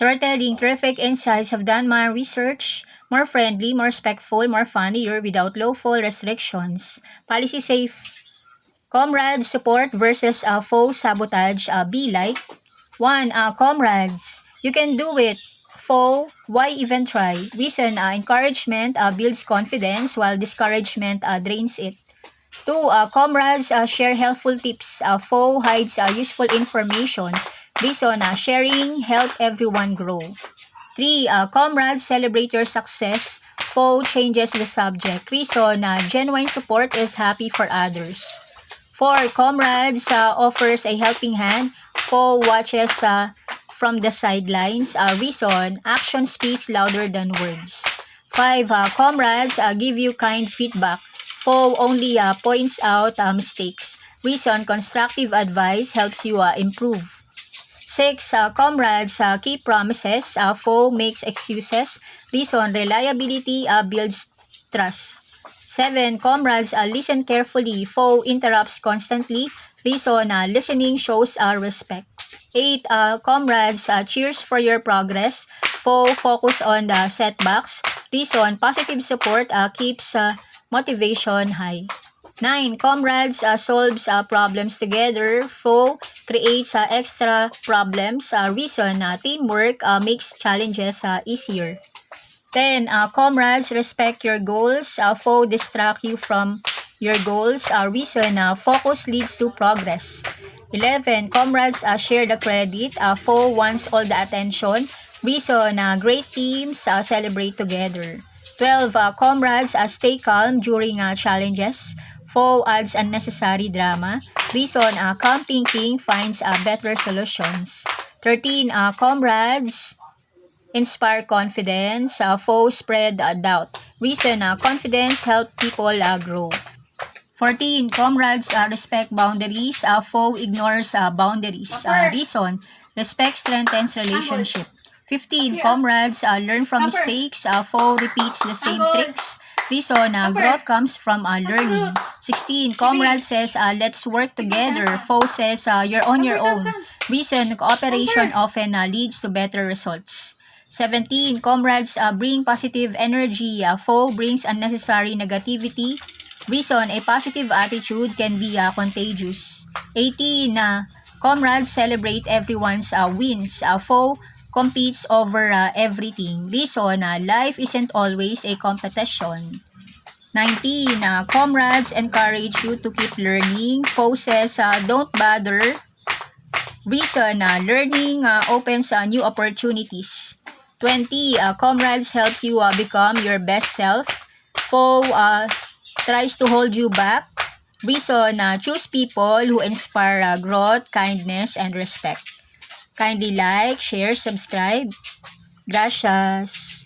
Storytelling, terrific insights. Have done my research. More friendly, more respectful, more funnier without lawful restrictions. Policy safe. Comrades support versus foe sabotage. Be like. 1. Comrades, you can do it. Foe, why even try? Reason, encouragement builds confidence while discouragement drains it. 2. Comrades share helpful tips. Foe hides useful information. Reason, sharing help everyone grow. 3. Comrades celebrate your success. Foe changes the subject. Reason, genuine support is happy for others. 4. Comrades offers a helping hand. Foe watches from the sidelines. Reason, action speaks louder than words. 5. Comrades give you kind feedback. Foe only points out mistakes. Reason, constructive advice helps you improve. 6. Comrades keep promises. Foe makes excuses. Reason, reliability builds trust. 7. Comrades listen carefully. Foe interrupts constantly. Reason, listening shows respect. 8. Comrades cheers for your progress. Foe focus on the setbacks. Reason, positive support keeps motivation high. 9. Comrades solves problems together. Foe creates extra problems. Reason, teamwork makes challenges easier. 10. Comrades respect your goals. Foe distract you from your goals. Reason, focus leads to progress. 11. Comrades share the credit. Foe wants all the attention. Reason, great teams celebrate together. 12. Comrades stay calm during challenges. Foe adds unnecessary drama. Reason, calm thinking finds better solutions. 13. Comrades inspire confidence. Foe spread doubt. Reason, confidence help people grow. 14. Comrades respect boundaries. Foe ignores boundaries. Reason, respect strengthens relationship. 15. Comrades learn from mistakes. Foe repeats the same tricks. Reason, growth comes from learning. 16. Comrades says, let's work together. Foe says, you're on your own. Reason, cooperation often leads to better results. 17. Comrades bring positive energy. Foe brings unnecessary negativity. Reason, a positive attitude can be contagious. 18. Comrades celebrate everyone's wins. Foe competes over everything. Reason, life isn't always a competition. 19. Comrades encourage you to keep learning. Foe says, don't bother. Reason, learning opens new opportunities. 20. Comrades helps you become your best self. Foe tries to hold you back. Reason, choose people who inspire growth, kindness, and respect. Kindly like, share, subscribe. Gracias.